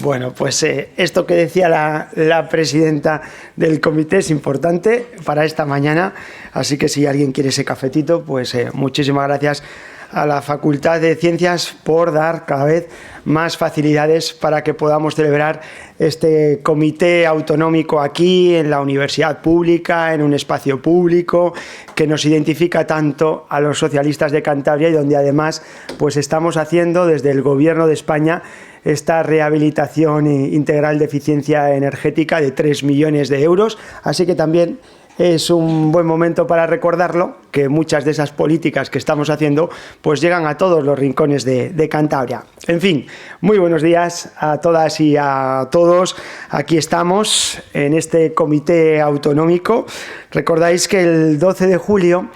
Bueno, pues esto que decía la presidenta del comité es importante para esta mañana, así que si alguien quiere ese cafetito, pues muchísimas gracias a la Facultad de Ciencias por dar cada vez más facilidades para que podamos celebrar este comité autonómico aquí en la universidad pública, en un espacio público que nos identifica tanto a los socialistas de Cantabria y donde además pues estamos haciendo desde el Gobierno de España esta rehabilitación integral de eficiencia energética de 3 millones de euros, así que también es un buen momento para recordarlo, que muchas de esas políticas que estamos haciendo pues llegan a todos los rincones de Cantabria. En fin, muy buenos días a todas y a todos. Aquí estamos en este comité autonómico. Recordáis que el 12 de julio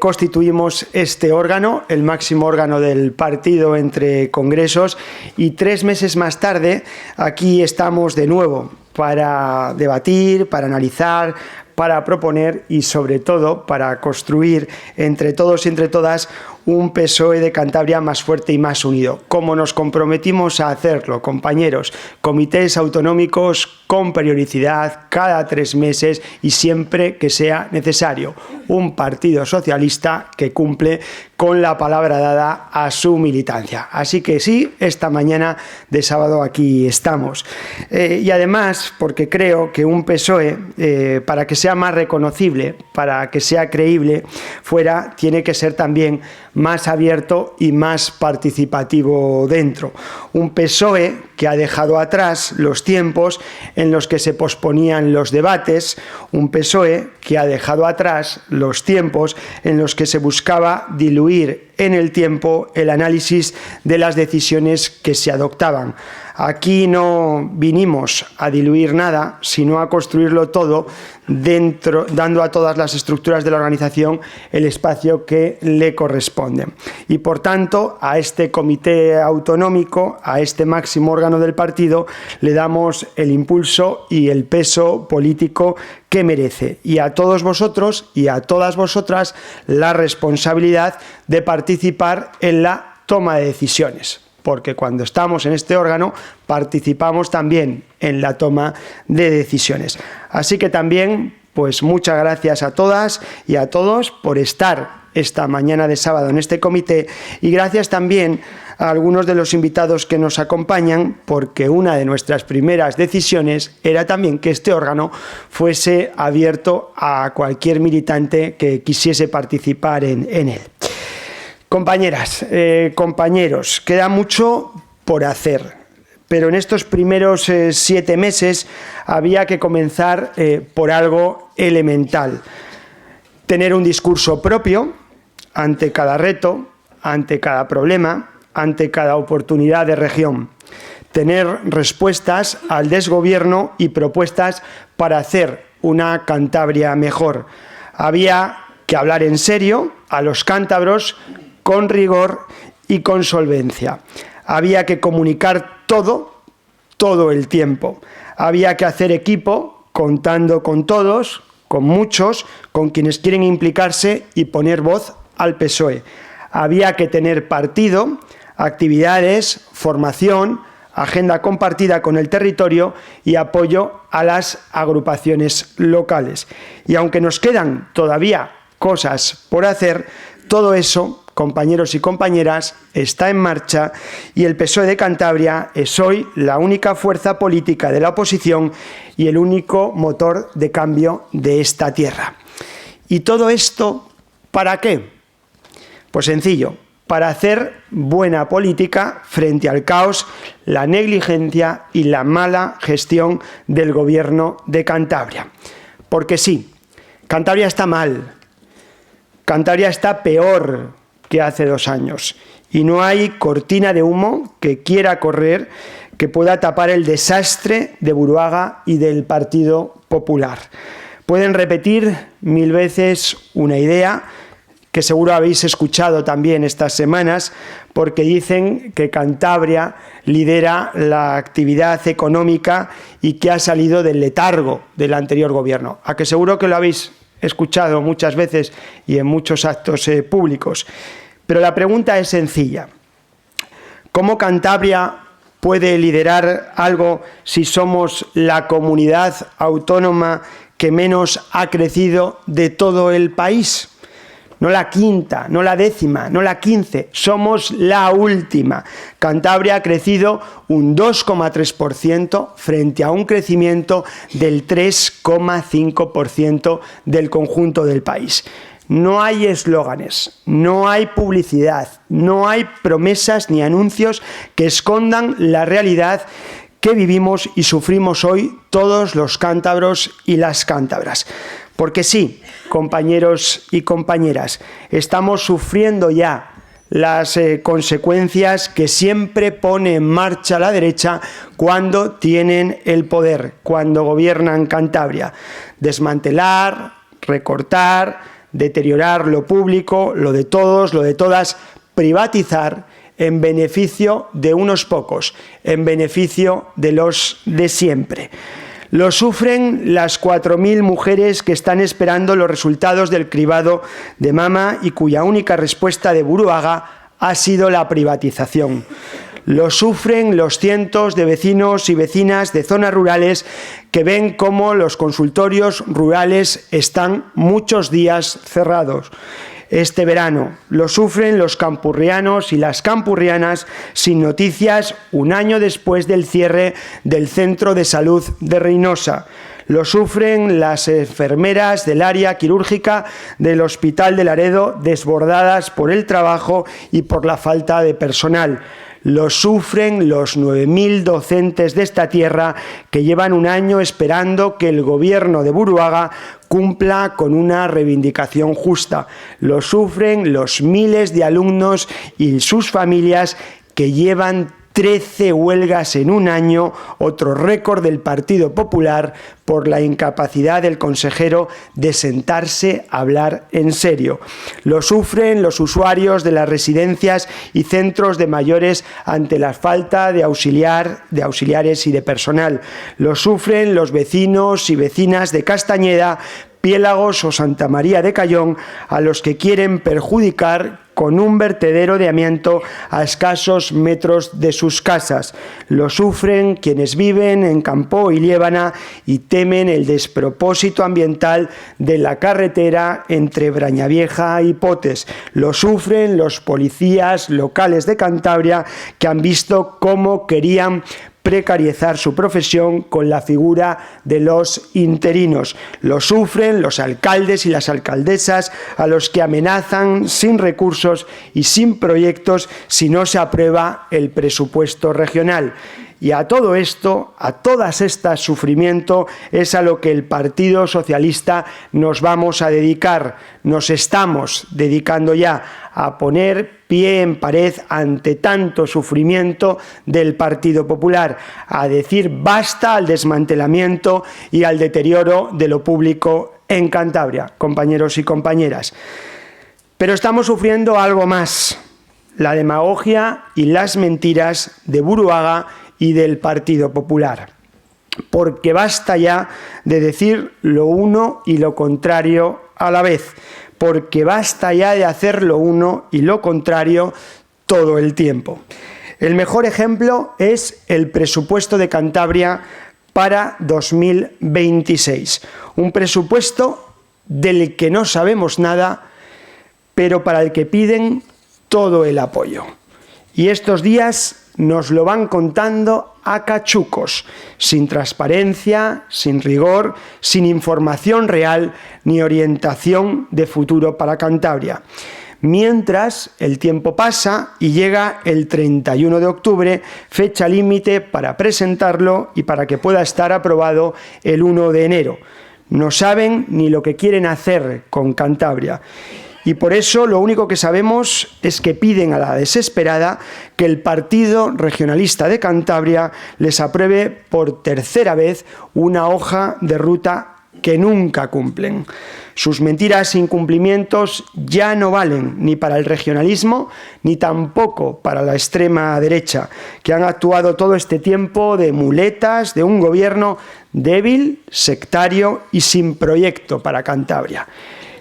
constituimos este órgano, el máximo órgano del partido entre congresos, y 3 meses más tarde aquí estamos de nuevo para debatir, para analizar, para proponer y sobre todo para construir entre todos y entre todas un PSOE de Cantabria más fuerte y más unido, como nos comprometimos a hacerlo, compañeros. Comités autonómicos con periodicidad, cada 3 meses y siempre que sea necesario. Un partido socialista que cumple con la palabra dada a su militancia. Así que sí, esta mañana de sábado aquí estamos. Y además, porque creo que un PSOE, para que sea más reconocible, para que sea creíble fuera, tiene que ser también más abierto y más participativo dentro. Un PSOE que ha dejado atrás los tiempos en los que se posponían los debates, un PSOE que ha dejado atrás los tiempos en los que se buscaba diluir en el tiempo el análisis de las decisiones que se adoptaban. Aquí no vinimos a diluir nada, sino a construirlo todo dentro, dando a todas las estructuras de la organización el espacio que le corresponde. Y por tanto, a este comité autonómico, a este máximo órgano del partido, le damos el impulso y el peso político que merece. Y a todos vosotros y a todas vosotras la responsabilidad de participar en la toma de decisiones, porque cuando estamos en este órgano participamos también en la toma de decisiones. Así que también, pues muchas gracias a todas y a todos por estar esta mañana de sábado en este comité, y gracias también a algunos de los invitados que nos acompañan, porque una de nuestras primeras decisiones era también que este órgano fuese abierto a cualquier militante que quisiese participar en él. Compañeras, compañeros, queda mucho por hacer, pero en estos primeros 7 meses había que comenzar por algo elemental. Tener un discurso propio ante cada reto, ante cada problema, ante cada oportunidad de región. Tener respuestas al desgobierno y propuestas para hacer una Cantabria mejor. Había que hablar en serio a los cántabros con rigor y con solvencia. Había que comunicar todo el tiempo. Había que hacer equipo, contando con todos, con muchos, con quienes quieren implicarse y poner voz al PSOE. Había que tener partido, actividades, formación, agenda compartida con el territorio y apoyo a las agrupaciones locales. Y aunque nos quedan todavía cosas por hacer, todo eso, compañeros y compañeras, está en marcha y el PSOE de Cantabria es hoy la única fuerza política de la oposición y el único motor de cambio de esta tierra. ¿Y todo esto para qué? Pues sencillo, para hacer buena política frente al caos, la negligencia y la mala gestión del Gobierno de Cantabria. Porque sí, Cantabria está mal, Cantabria está peor que hace 2 años y no hay cortina de humo que quiera correr que pueda tapar el desastre de Buruaga y del Partido Popular. Pueden repetir 1000 veces una idea que seguro habéis escuchado también estas semanas, porque dicen que Cantabria lidera la actividad económica y que ha salido del letargo del anterior gobierno. A que seguro que lo habéis escuchado muchas veces y en muchos actos públicos. Pero la pregunta es sencilla. ¿Cómo Cantabria puede liderar algo si somos la comunidad autónoma que menos ha crecido de todo el país? No la quinta, no la décima, no la 15, somos la última. Cantabria ha crecido un 2,3% frente a un crecimiento del 3,5% del conjunto del país. No hay eslóganes, no hay publicidad, no hay promesas ni anuncios que escondan la realidad que vivimos y sufrimos hoy todos los cántabros y las cántabras. Porque sí, compañeros y compañeras, estamos sufriendo ya las consecuencias que siempre pone en marcha la derecha cuando tienen el poder, cuando gobiernan Cantabria. Desmantelar, recortar, deteriorar lo público, lo de todos, lo de todas, privatizar en beneficio de unos pocos, en beneficio de los de siempre. Lo sufren las 4.000 mujeres que están esperando los resultados del cribado de mama y cuya única respuesta de Buruaga ha sido la privatización. Lo sufren los cientos de vecinos y vecinas de zonas rurales que ven cómo los consultorios rurales están muchos días cerrados. Este verano lo sufren los campurrianos y las campurrianas sin noticias un año después del cierre del Centro de Salud de Reynosa. Lo sufren las enfermeras del área quirúrgica del Hospital de Laredo, desbordadas por el trabajo y por la falta de personal. Lo sufren los 9.000 docentes de esta tierra que llevan un año esperando que el gobierno de Buruaga cumpla con una reivindicación justa. Lo sufren los miles de alumnos y sus familias que llevan 13 huelgas en un año, otro récord del Partido Popular por la incapacidad del consejero de sentarse a hablar en serio. Lo sufren los usuarios de las residencias y centros de mayores ante la falta de auxiliares y de personal. Lo sufren los vecinos y vecinas de Castañeda, Piélagos o Santa María de Cayón, a los que quieren perjudicar con un vertedero de amianto a escasos metros de sus casas. Lo sufren quienes viven en Campoo y Liébana y temen el despropósito ambiental de la carretera entre Brañavieja y Potes. Lo sufren los policías locales de Cantabria que han visto cómo querían precarizar su profesión con la figura de los interinos. Lo sufren los alcaldes y las alcaldesas a los que amenazan sin recursos y sin proyectos si no se aprueba el presupuesto regional. Y a todo esto, a todas estas sufrimiento, es a lo que el Partido Socialista nos vamos a dedicar. Nos estamos dedicando ya a poner pie en pared ante tanto sufrimiento del Partido Popular, a decir basta al desmantelamiento y al deterioro de lo público en Cantabria, compañeros y compañeras. Pero estamos sufriendo algo más, la demagogia y las mentiras de Buruaga y del Partido Popular, porque basta ya de decir lo uno y lo contrario a la vez, porque basta ya de hacer lo uno y lo contrario todo el tiempo. El mejor ejemplo es el presupuesto de Cantabria para 2026, un presupuesto del que no sabemos nada, pero para el que piden todo el apoyo. Y estos días nos lo van contando a cachucos, sin transparencia, sin rigor, sin información real ni orientación de futuro para Cantabria. Mientras el tiempo pasa y llega el 31 de octubre, fecha límite para presentarlo y para que pueda estar aprobado el 1 de enero. No saben ni lo que quieren hacer con Cantabria. Y por eso lo único que sabemos es que piden a la desesperada que el Partido Regionalista de Cantabria les apruebe por tercera vez una hoja de ruta que nunca cumplen. Sus mentiras e incumplimientos ya no valen ni para el regionalismo ni tampoco para la extrema derecha, que han actuado todo este tiempo de muletas de un gobierno débil, sectario y sin proyecto para Cantabria.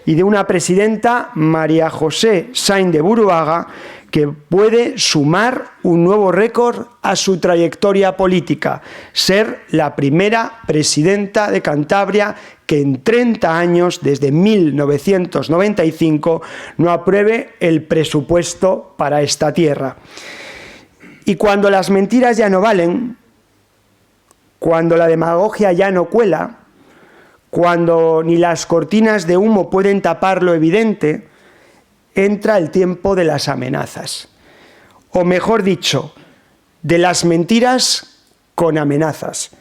Y de una presidenta, María José Sainz de Buruaga, que puede sumar un nuevo récord a su trayectoria política, ser la primera presidenta de Cantabria que en 30 años, desde 1995, no apruebe el presupuesto para esta tierra. Y cuando las mentiras ya no valen, cuando la demagogia ya no cuela, cuando ni las cortinas de humo pueden tapar lo evidente, entra el tiempo de las amenazas. O mejor dicho, de las mentiras con amenazas.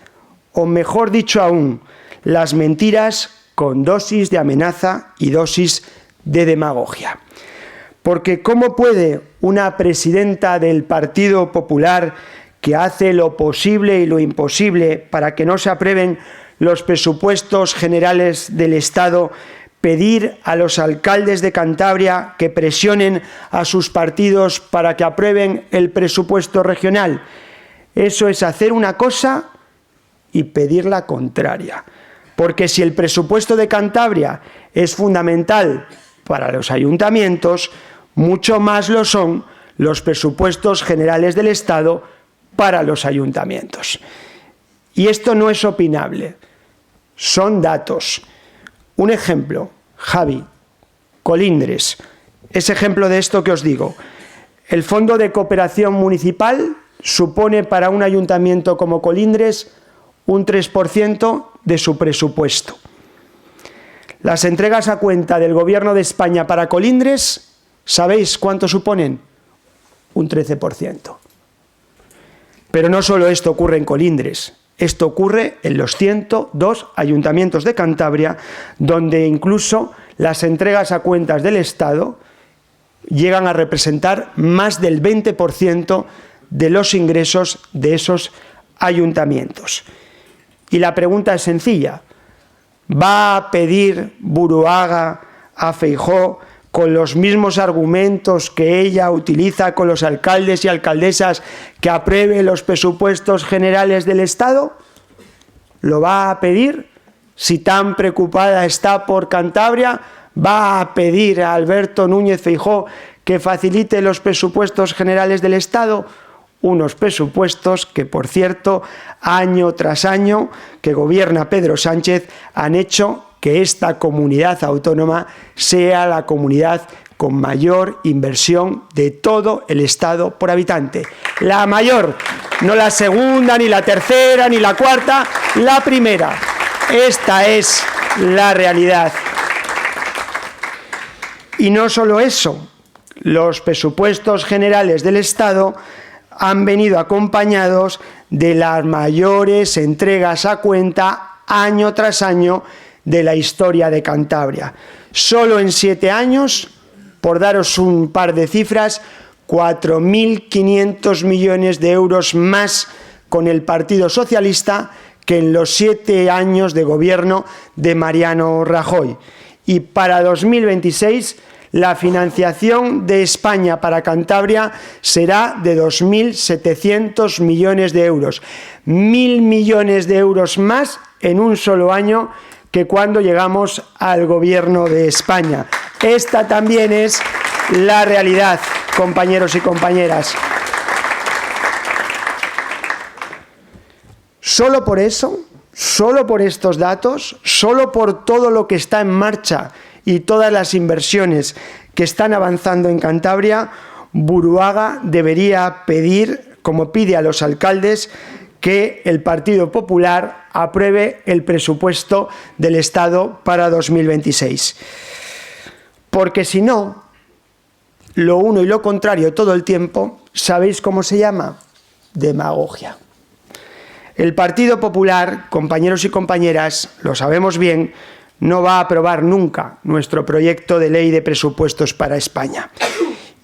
O mejor dicho aún, las mentiras con dosis de amenaza y dosis de demagogia. Porque ¿cómo puede una presidenta del Partido Popular, que hace lo posible y lo imposible para que no se aprueben los presupuestos generales del Estado, pedir a los alcaldes de Cantabria que presionen a sus partidos para que aprueben el presupuesto regional? Eso es hacer una cosa y pedir la contraria. Porque si el presupuesto de Cantabria es fundamental para los ayuntamientos, mucho más lo son los presupuestos generales del Estado para los ayuntamientos. Y esto no es opinable, son datos. Un ejemplo, Javi, Colindres, es ejemplo de esto que os digo. El Fondo de Cooperación Municipal supone para un ayuntamiento como Colindres un 3% de su presupuesto. Las entregas a cuenta del Gobierno de España para Colindres, ¿sabéis cuánto suponen? Un 13%. Pero no solo esto ocurre en Colindres, esto ocurre en los 102 ayuntamientos de Cantabria, donde incluso las entregas a cuentas del Estado llegan a representar más del 20% de los ingresos de esos ayuntamientos. Y la pregunta es sencilla: ¿va a pedir Buruaga a Feijóo, con los mismos argumentos que ella utiliza con los alcaldes y alcaldesas, que apruebe los presupuestos generales del Estado? ¿Lo va a pedir? Si tan preocupada está por Cantabria, ¿va a pedir a Alberto Núñez Feijóo que facilite los presupuestos generales del Estado? Unos presupuestos que, por cierto, año tras año que gobierna Pedro Sánchez, han hecho que esta comunidad autónoma sea la comunidad con mayor inversión de todo el Estado por habitante. La mayor, no la segunda, ni la tercera, ni la cuarta, la primera. Esta es la realidad. Y no solo eso, los presupuestos generales del Estado han venido acompañados de las mayores entregas a cuenta año tras año de la historia de Cantabria. Solo en 7 años, por daros un par de cifras, 4.500 millones de euros más con el Partido Socialista que en los 7 años de gobierno de Mariano Rajoy. Y para 2026, la financiación de España para Cantabria será de 2.700 millones de euros. 1.000 millones de euros más en un solo año que cuando llegamos al gobierno de España. Esta también es la realidad, compañeros y compañeras. Solo por eso, solo por estos datos, solo por todo lo que está en marcha y todas las inversiones que están avanzando en Cantabria, Buruaga debería pedir, como pide a los alcaldes, que el Partido Popular apruebe el presupuesto del Estado para 2026. Porque si no, lo uno y lo contrario todo el tiempo, ¿sabéis cómo se llama? Demagogia. El Partido Popular, compañeros y compañeras, lo sabemos bien, no va a aprobar nunca nuestro proyecto de ley de presupuestos para España.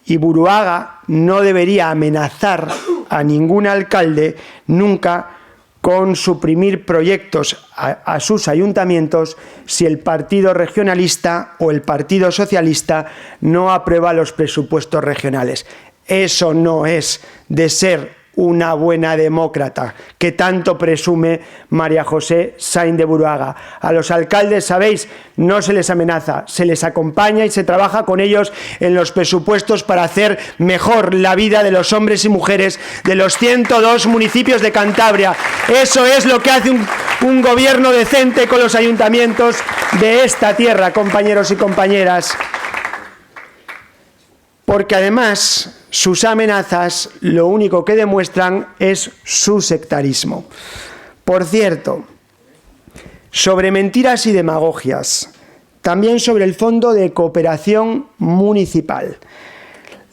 Y Buruaga no debería amenazar a ningún alcalde nunca con suprimir proyectos a sus ayuntamientos si el partido regionalista o el partido socialista no aprueba los presupuestos regionales. Eso no es de ser una buena demócrata, que tanto presume María José Sainz de Buruaga. A los alcaldes, sabéis, no se les amenaza, se les acompaña y se trabaja con ellos en los presupuestos para hacer mejor la vida de los hombres y mujeres de los 102 municipios de Cantabria. Eso es lo que hace un gobierno decente con los ayuntamientos de esta tierra, compañeros y compañeras. Porque además sus amenazas lo único que demuestran es su sectarismo. Por cierto, sobre mentiras y demagogias, también sobre el Fondo de Cooperación Municipal.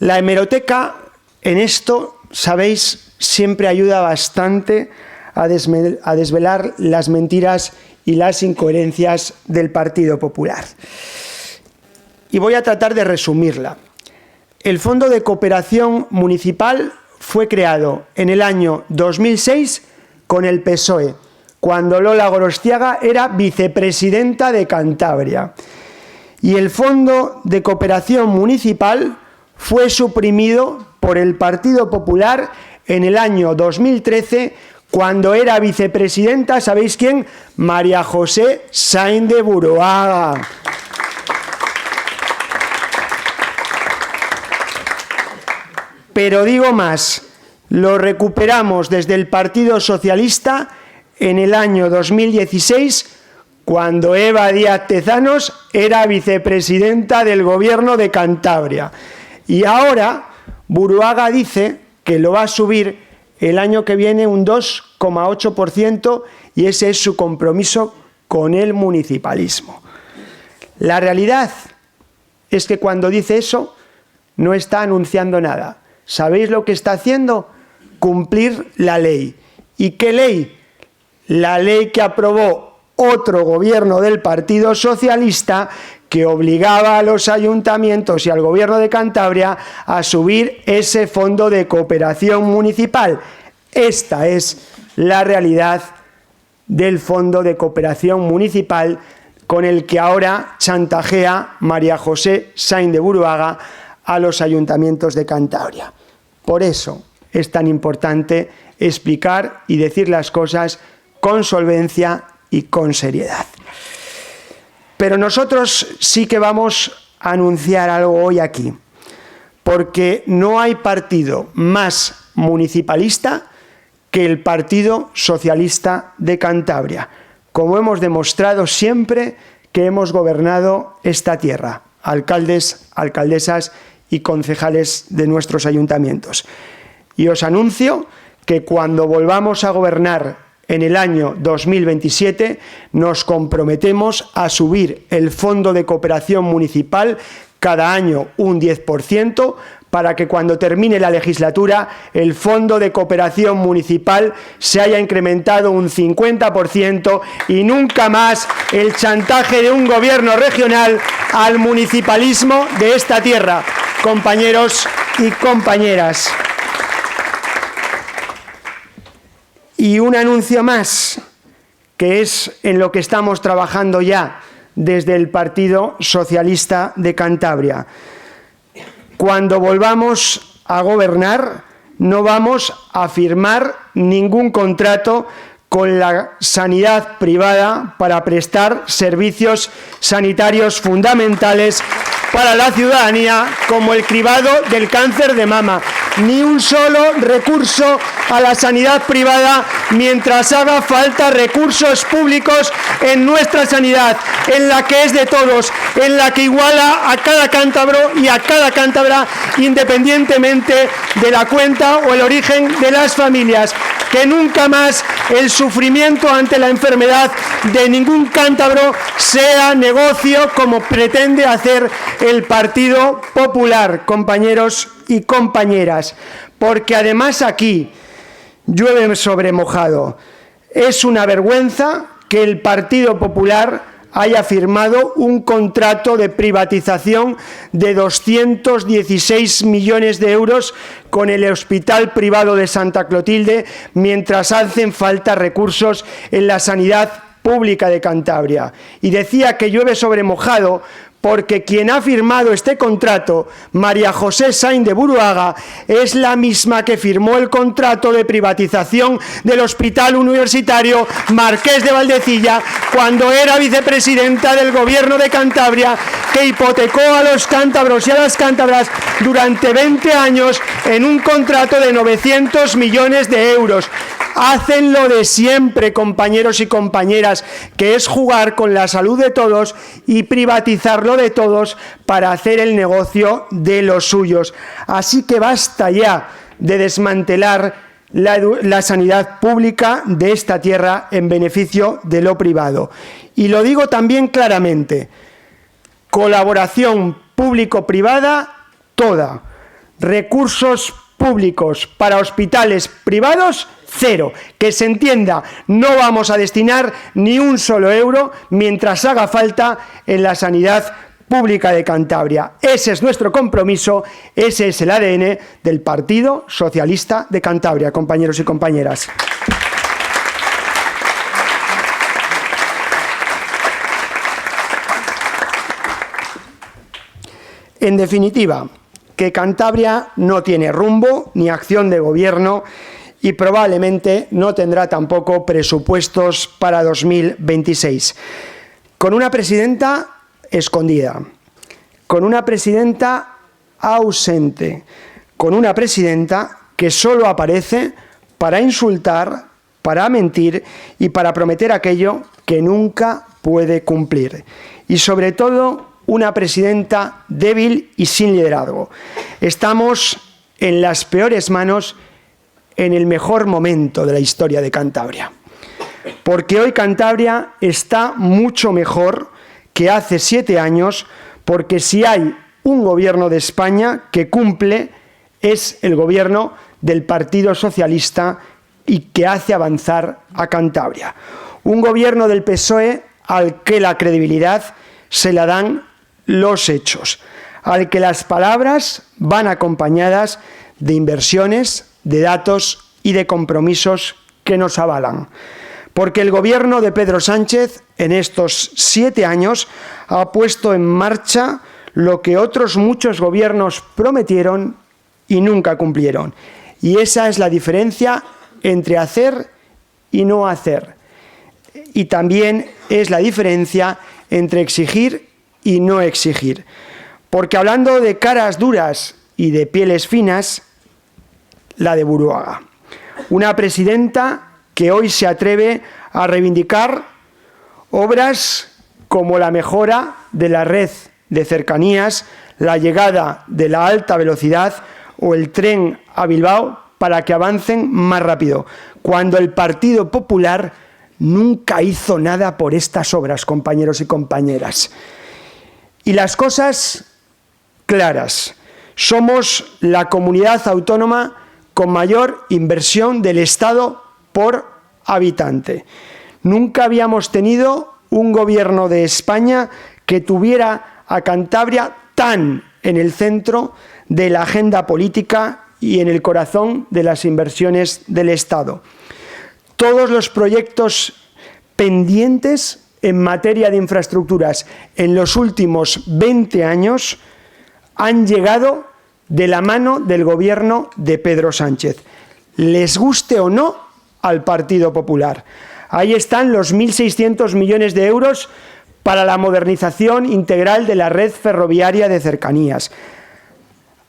La hemeroteca en esto, sabéis, siempre ayuda bastante a desvelar las mentiras y las incoherencias del Partido Popular. Y voy a tratar de resumirla. El Fondo de Cooperación Municipal fue creado en el año 2006 con el PSOE, cuando Lola Gorostiaga era vicepresidenta de Cantabria. Y el Fondo de Cooperación Municipal fue suprimido por el Partido Popular en el año 2013, cuando era vicepresidenta, ¿sabéis quién? María José Sainz de Buruaga. Pero digo más, lo recuperamos desde el Partido Socialista en el año 2016, cuando Eva Díaz Tezanos era vicepresidenta del Gobierno de Cantabria. Y ahora Buruaga dice que lo va a subir el año que viene un 2,8%, y ese es su compromiso con el municipalismo. La realidad es que cuando dice eso no está anunciando nada. ¿Sabéis lo que está haciendo? Cumplir la ley. ¿Y qué ley? La ley que aprobó otro gobierno del Partido Socialista, que obligaba a los ayuntamientos y al Gobierno de Cantabria a subir ese Fondo de Cooperación Municipal. Esta es la realidad del Fondo de Cooperación Municipal, con el que ahora chantajea María José Sainz de Buruaga a los ayuntamientos de Cantabria. Por eso es tan importante explicar y decir las cosas con solvencia y con seriedad. Pero nosotros sí que vamos a anunciar algo hoy aquí, porque no hay partido más municipalista que el Partido Socialista de Cantabria, como hemos demostrado siempre que hemos gobernado esta tierra, alcaldes, alcaldesas y concejales de nuestros ayuntamientos. Y os anuncio que cuando volvamos a gobernar en el año 2027, nos comprometemos a subir el Fondo de Cooperación Municipal cada año un 10%, para que cuando termine la legislatura el Fondo de Cooperación Municipal se haya incrementado un 50% y nunca más el chantaje de un gobierno regional al municipalismo de esta tierra, compañeros y compañeras. Y un anuncio más, que es en lo que estamos trabajando ya desde el Partido Socialista de Cantabria. Cuando volvamos a gobernar, no vamos a firmar ningún contrato con la sanidad privada para prestar servicios sanitarios fundamentales para la ciudadanía, como el cribado del cáncer de mama. Ni un solo recurso a la sanidad privada mientras haga falta recursos públicos en nuestra sanidad, en la que es de todos, en la que iguala a cada cántabro y a cada cántabra, independientemente de la cuenta o el origen de las familias. Que nunca más el sufrimiento ante la enfermedad de ningún cántabro sea negocio, como pretende hacer el Partido Popular, compañeros y compañeras. Porque además aquí llueve sobre mojado. Es una vergüenza que el Partido Popular haya firmado un contrato de privatización de 216 millones de euros con el Hospital Privado de Santa Clotilde, mientras hacen falta recursos en la sanidad pública de Cantabria. Y decía que llueve sobre mojado porque quien ha firmado este contrato, María José Sainz de Buruaga, es la misma que firmó el contrato de privatización del Hospital Universitario Marqués de Valdecilla cuando era vicepresidenta del Gobierno de Cantabria, que hipotecó a los cántabros y a las cántabras durante 20 años en un contrato de 900 millones de euros. Hacen lo de siempre, compañeros y compañeras, que es jugar con la salud de todos y privatizarlo de todos para hacer el negocio de los suyos. Así que basta ya de desmantelar la sanidad pública de esta tierra en beneficio de lo privado. Y lo digo también claramente, colaboración público-privada toda, recursos públicos para hospitales privados, cero. Que se entienda, no vamos a destinar ni un solo euro mientras haga falta en la sanidad pública de Cantabria. Ese es nuestro compromiso, ese es el ADN del Partido Socialista de Cantabria, compañeros y compañeras. En definitiva, que Cantabria no tiene rumbo ni acción de gobierno y probablemente no tendrá tampoco presupuestos para 2026. Con una presidenta escondida, con una presidenta ausente, con una presidenta que solo aparece para insultar, para mentir y para prometer aquello que nunca puede cumplir. Y sobre todo, una presidenta débil y sin liderazgo. Estamos en las peores manos en el mejor momento de la historia de Cantabria. Porque hoy Cantabria está mucho mejor que hace 7 años, porque si hay un gobierno de España que cumple, es el gobierno del Partido Socialista y que hace avanzar a Cantabria. Un gobierno del PSOE al que la credibilidad se la dan los hechos, al que las palabras van acompañadas de inversiones, de datos y de compromisos que nos avalan. Porque el gobierno de Pedro Sánchez en estos 7 años ha puesto en marcha lo que otros muchos gobiernos prometieron y nunca cumplieron. Y esa es la diferencia entre hacer y no hacer. Y también es la diferencia entre exigir y no exigir. Porque hablando de caras duras y de pieles finas, la de Buruaga. Una presidenta que hoy se atreve a reivindicar obras como la mejora de la red de cercanías, la llegada de la alta velocidad o el tren a Bilbao para que avancen más rápido, cuando el Partido Popular nunca hizo nada por estas obras, compañeros y compañeras. Y las cosas claras, somos la comunidad autónoma con mayor inversión del Estado por habitante. Nunca habíamos tenido un gobierno de España que tuviera a Cantabria tan en el centro de la agenda política y en el corazón de las inversiones del Estado. Todos los proyectos pendientes en materia de infraestructuras en los últimos 20 años han llegado de la mano del gobierno de Pedro Sánchez, les guste o no al Partido Popular. Ahí están los 1.600 millones de euros para la modernización integral de la red ferroviaria de cercanías.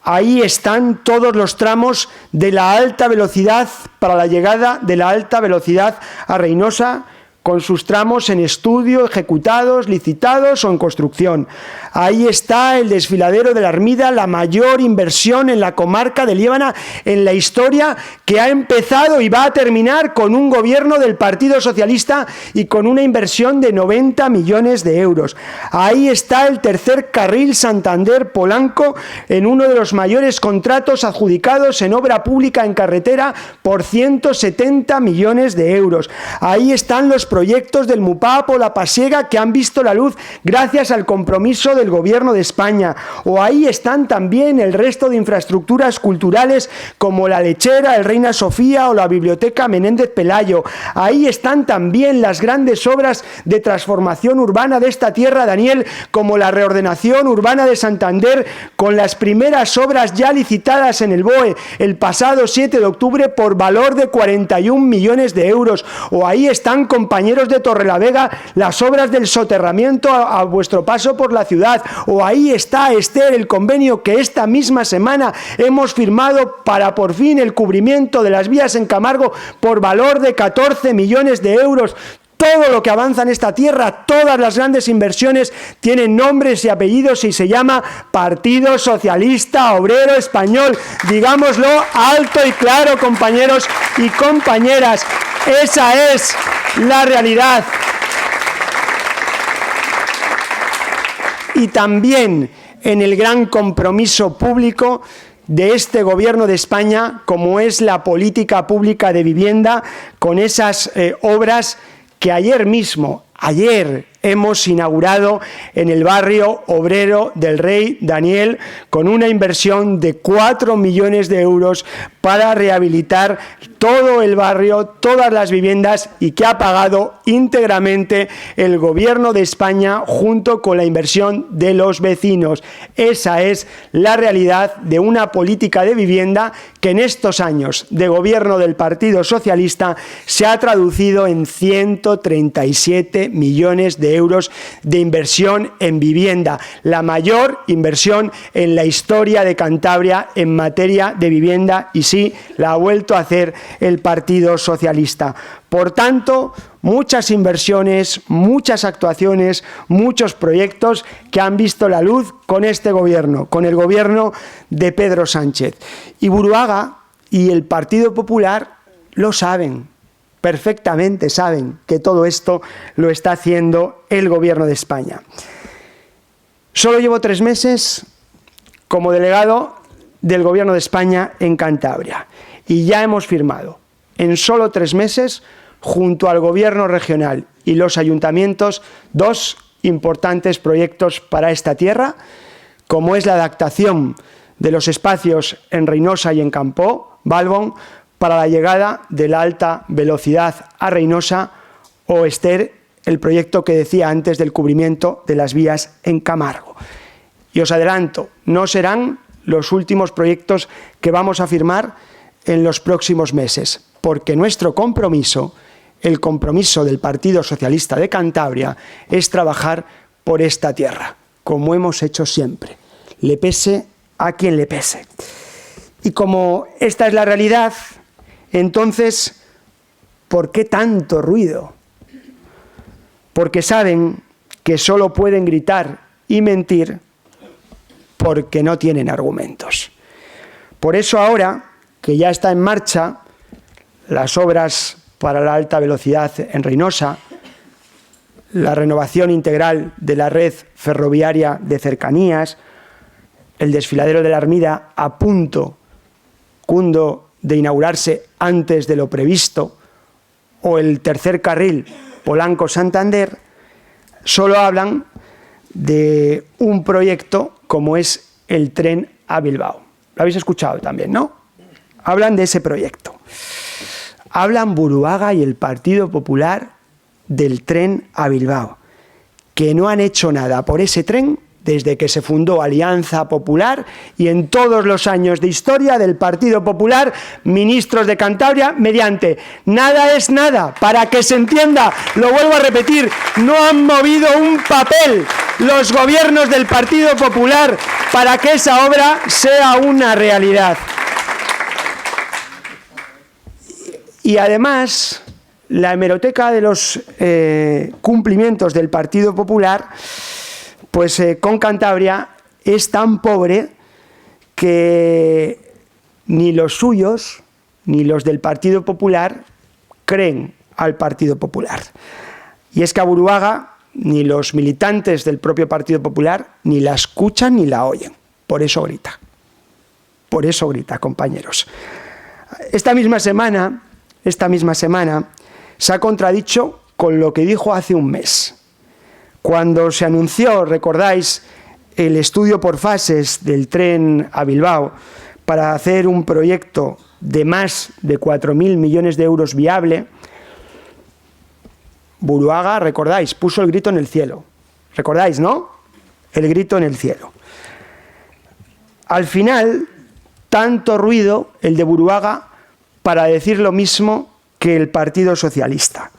Ahí están todos los tramos de la alta velocidad para la llegada de la alta velocidad a Reynosa, con sus tramos en estudio, ejecutados, licitados o en construcción. Ahí está el desfiladero de la Armida, la mayor inversión en la comarca de Liébana en la historia, que ha empezado y va a terminar con un gobierno del Partido Socialista y con una inversión de 90 millones de euros. Ahí está el tercer carril Santander-Polanco en uno de los mayores contratos adjudicados en obra pública en carretera por 170 millones de euros. Ahí están los proyectos del MUPAP o la Pasiega que han visto la luz gracias al compromiso del Gobierno de España. O ahí están también el resto de infraestructuras culturales como la Lechera, el Reina Sofía o la Biblioteca Menéndez Pelayo. Ahí están también las grandes obras de transformación urbana de esta tierra, Daniel, como la reordenación urbana de Santander, con las primeras obras ya licitadas en el BOE el pasado 7 de octubre por valor de 41 millones de euros. O ahí están, compañeros de Torrelavega, las obras del soterramiento a vuestro paso por la ciudad. O ahí está, Esther, el convenio que esta misma semana hemos firmado para por fin el cubrimiento de las vías en Camargo por valor de 14 millones de euros. Todo lo que avanza en esta tierra, todas las grandes inversiones tienen nombres y apellidos y se llama Partido Socialista Obrero Español. Digámoslo alto y claro, compañeros y compañeras. Esa es la realidad. Y también en el gran compromiso público de este Gobierno de España, como es la política pública de vivienda, con esas obras que ayer hemos inaugurado en el barrio obrero del Rey, Daniel, con una inversión de 4 millones de euros para rehabilitar todo el barrio, todas las viviendas, y que ha pagado íntegramente el Gobierno de España junto con la inversión de los vecinos. Esa es la realidad de una política de vivienda que en estos años de gobierno del Partido Socialista se ha traducido en 137 millones de euros de inversión en vivienda, la mayor inversión en la historia de Cantabria en materia de vivienda, y sí, la ha vuelto a hacer el Partido Socialista. Por tanto, muchas inversiones, muchas actuaciones, muchos proyectos que han visto la luz con este gobierno, con el gobierno de Pedro Sánchez. Y Buruaga y el Partido Popular lo saben, perfectamente saben que todo esto lo está haciendo el Gobierno de España. Solo llevo 3 meses como delegado del Gobierno de España en Cantabria y ya hemos firmado en solo 3 meses, junto al Gobierno regional y los ayuntamientos, 2 importantes proyectos para esta tierra, como es la adaptación de los espacios en Reinosa y en Campó, Balbón, para la llegada de la alta velocidad a Reinosa, o Esther, el proyecto que decía antes del cubrimiento de las vías en Camargo. Y os adelanto, no serán los últimos proyectos que vamos a firmar en los próximos meses, porque nuestro compromiso, el compromiso del Partido Socialista de Cantabria, es trabajar por esta tierra, como hemos hecho siempre, le pese a quien le pese. Y como esta es la realidad, entonces, ¿por qué tanto ruido? Porque saben que solo pueden gritar y mentir porque no tienen argumentos. Por eso ahora, que ya está en marcha las obras para la alta velocidad en Reinosa, la renovación integral de la red ferroviaria de cercanías, el desfiladero de la Armida a punto de inaugurarse antes de lo previsto, o el tercer carril Polanco-Santander, solo hablan de un proyecto como es el tren a Bilbao. Lo habéis escuchado también, ¿no? Hablan de ese proyecto. Hablan Buruaga y el Partido Popular del tren a Bilbao, que no han hecho nada por ese tren desde que se fundó Alianza Popular, y en todos los años de historia del Partido Popular, ministros de Cantabria, mediante nada es nada, para que se entienda, lo vuelvo a repetir, no han movido un papel los gobiernos del Partido Popular para que esa obra sea una realidad. Y además, la hemeroteca de los cumplimientos del Partido Popular, pues con Cantabria es tan pobre que ni los suyos ni los del Partido Popular creen al Partido Popular. Y es que a Buruaga ni los militantes del propio Partido Popular ni la escuchan ni la oyen. Por eso grita. Por eso grita, compañeros. Esta misma semana se ha contradicho con lo que dijo hace un mes. Cuando se anunció, recordáis, el estudio por fases del tren a Bilbao para hacer un proyecto de más de 4.000 millones de euros viable, Buruaga, recordáis, puso el grito en el cielo. ¿Recordáis, no? El grito en el cielo. Al final, tanto ruido el de Buruaga para decir lo mismo que el Partido Socialista,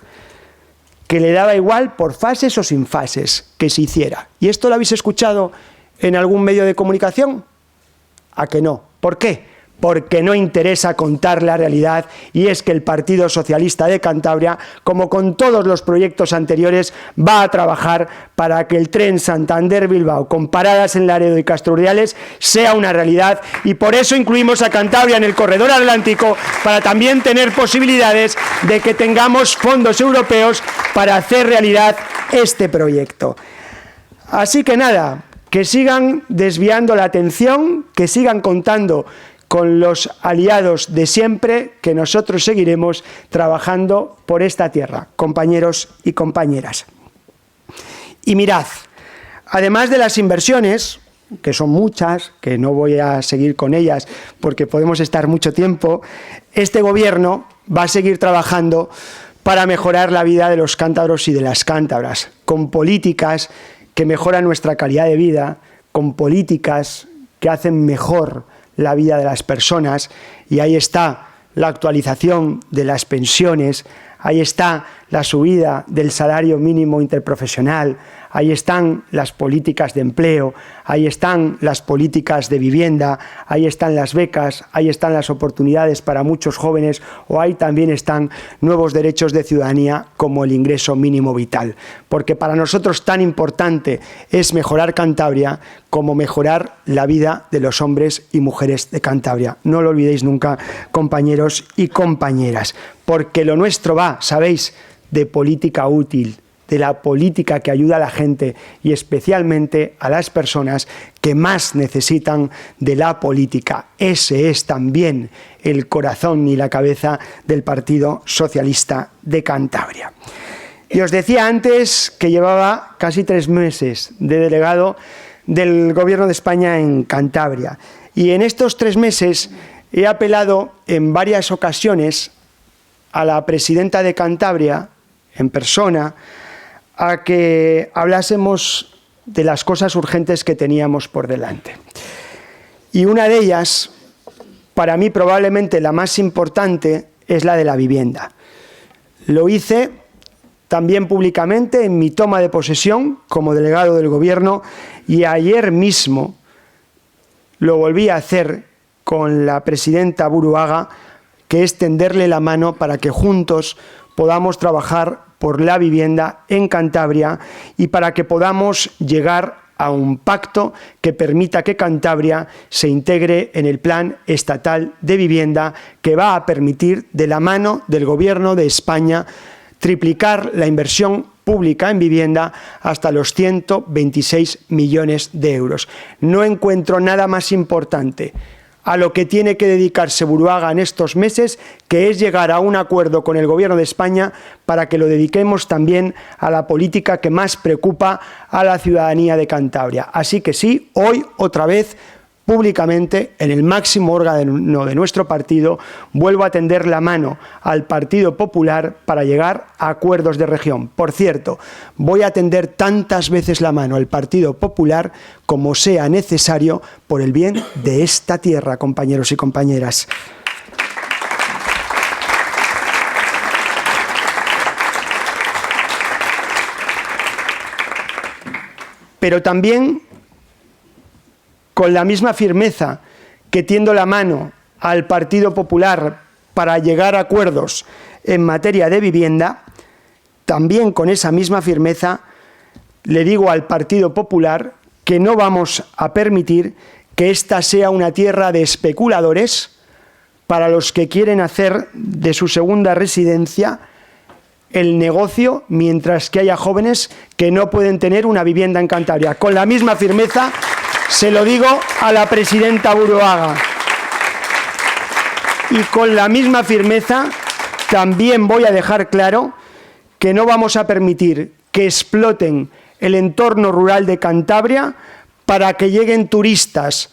que le daba igual por fases o sin fases que se hiciera. ¿Y esto lo habéis escuchado en algún medio de comunicación? ¿A que no? ¿Por qué? Porque no interesa contar la realidad, y es que el Partido Socialista de Cantabria, como con todos los proyectos anteriores, va a trabajar para que el tren Santander-Bilbao, con paradas en Laredo y Castro Urdiales, sea una realidad, y por eso incluimos a Cantabria en el corredor atlántico, para también tener posibilidades de que tengamos fondos europeos para hacer realidad este proyecto. Así que nada, que sigan desviando la atención, que sigan contando con los aliados de siempre, que nosotros seguiremos trabajando por esta tierra, compañeros y compañeras. Y mirad, además de las inversiones, que son muchas, que no voy a seguir con ellas porque podemos estar mucho tiempo, este gobierno va a seguir trabajando para mejorar la vida de los cántabros y de las cántabras, con políticas que mejoran nuestra calidad de vida, con políticas que hacen mejor la vida de las personas, y ahí está la actualización de las pensiones, ahí está la subida del salario mínimo interprofesional, ahí están las políticas de empleo, ahí están las políticas de vivienda, ahí están las becas, ahí están las oportunidades para muchos jóvenes, o ahí también están nuevos derechos de ciudadanía como el ingreso mínimo vital. Porque para nosotros tan importante es mejorar Cantabria como mejorar la vida de los hombres y mujeres de Cantabria. No lo olvidéis nunca, compañeros y compañeras, porque lo nuestro va, ¿sabéis?, de política útil, de la política que ayuda a la gente y especialmente a las personas que más necesitan de la política. Ese es también el corazón y la cabeza del Partido Socialista de Cantabria. Y os decía antes que llevaba casi 3 meses de delegado del Gobierno de España en Cantabria. Y en estos 3 meses he apelado en varias ocasiones a la presidenta de Cantabria, en persona, a que hablásemos de las cosas urgentes que teníamos por delante. Y una de ellas, para mí probablemente la más importante, es la de la vivienda. Lo hice también públicamente en mi toma de posesión como delegado del Gobierno, y ayer mismo lo volví a hacer con la presidenta Buruaga, que es tenderle la mano para que juntos podamos trabajar por la vivienda en Cantabria y para que podamos llegar a un pacto que permita que Cantabria se integre en el Plan Estatal de Vivienda, que va a permitir, de la mano del Gobierno de España, triplicar la inversión pública en vivienda hasta los 126 millones de euros. No encuentro nada más importante a lo que tiene que dedicarse Buruaga en estos meses, que es llegar a un acuerdo con el Gobierno de España para que lo dediquemos también a la política que más preocupa a la ciudadanía de Cantabria. Así que sí, hoy otra vez, públicamente, en el máximo órgano de nuestro partido, vuelvo a tender la mano al Partido Popular para llegar a acuerdos de región. Por cierto, voy a tender tantas veces la mano al Partido Popular como sea necesario por el bien de esta tierra, compañeros y compañeras. Pero también, con la misma firmeza que tiendo la mano al Partido Popular para llegar a acuerdos en materia de vivienda, también con esa misma firmeza le digo al Partido Popular que no vamos a permitir que esta sea una tierra de especuladores para los que quieren hacer de su segunda residencia el negocio, mientras que haya jóvenes que no pueden tener una vivienda en Cantabria. Con la misma firmeza se lo digo a la presidenta Buruaga. Y con la misma firmeza también voy a dejar claro que no vamos a permitir que exploten el entorno rural de Cantabria para que lleguen turistas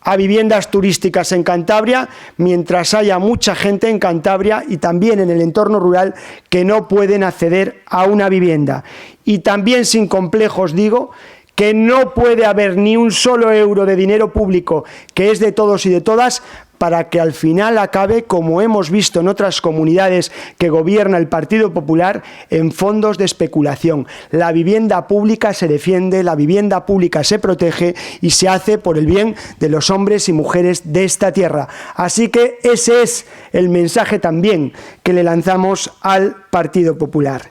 a viviendas turísticas en Cantabria, mientras haya mucha gente en Cantabria y también en el entorno rural que no pueden acceder a una vivienda. Y también sin complejos digo que no puede haber ni un solo euro de dinero público, que es de todos y de todas, para que al final acabe, como hemos visto en otras comunidades que gobierna el Partido Popular, en fondos de especulación. La vivienda pública se defiende, la vivienda pública se protege y se hace por el bien de los hombres y mujeres de esta tierra. Así que ese es el mensaje también que le lanzamos al Partido Popular.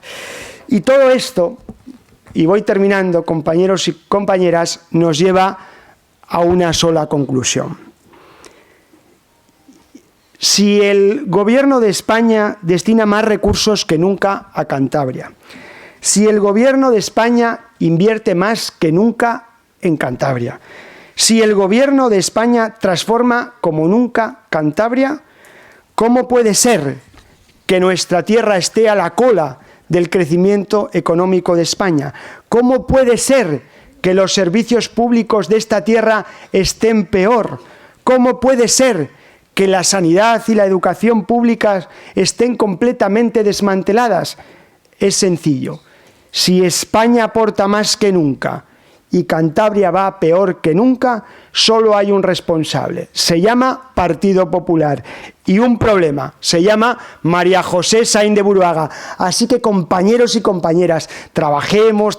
Y todo esto, y voy terminando, compañeros y compañeras, nos lleva a una sola conclusión. Si el Gobierno de España destina más recursos que nunca a Cantabria, si el Gobierno de España invierte más que nunca en Cantabria, si el Gobierno de España transforma como nunca Cantabria, ¿cómo puede ser que nuestra tierra esté a la cola del crecimiento económico de España? ¿Cómo puede ser que los servicios públicos de esta tierra estén peor? ¿Cómo puede ser que la sanidad y la educación públicas estén completamente desmanteladas? Es sencillo. Si España aporta más que nunca y Cantabria va peor que nunca, solo hay un responsable. Se llama Partido Popular. Y un problema, se llama María José Sainz de Buruaga. Así que, compañeros y compañeras, trabajemos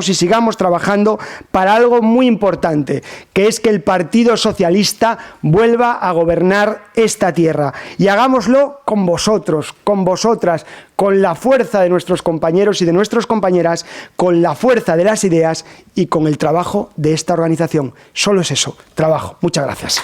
y sigamos trabajando para algo muy importante, que es que el Partido Socialista vuelva a gobernar esta tierra. Y hagámoslo con vosotros, con vosotras, con la fuerza de nuestros compañeros y de nuestras compañeras, con la fuerza de las ideas y con el trabajo de esta organización. Solo es eso, trabajo. Muchas gracias.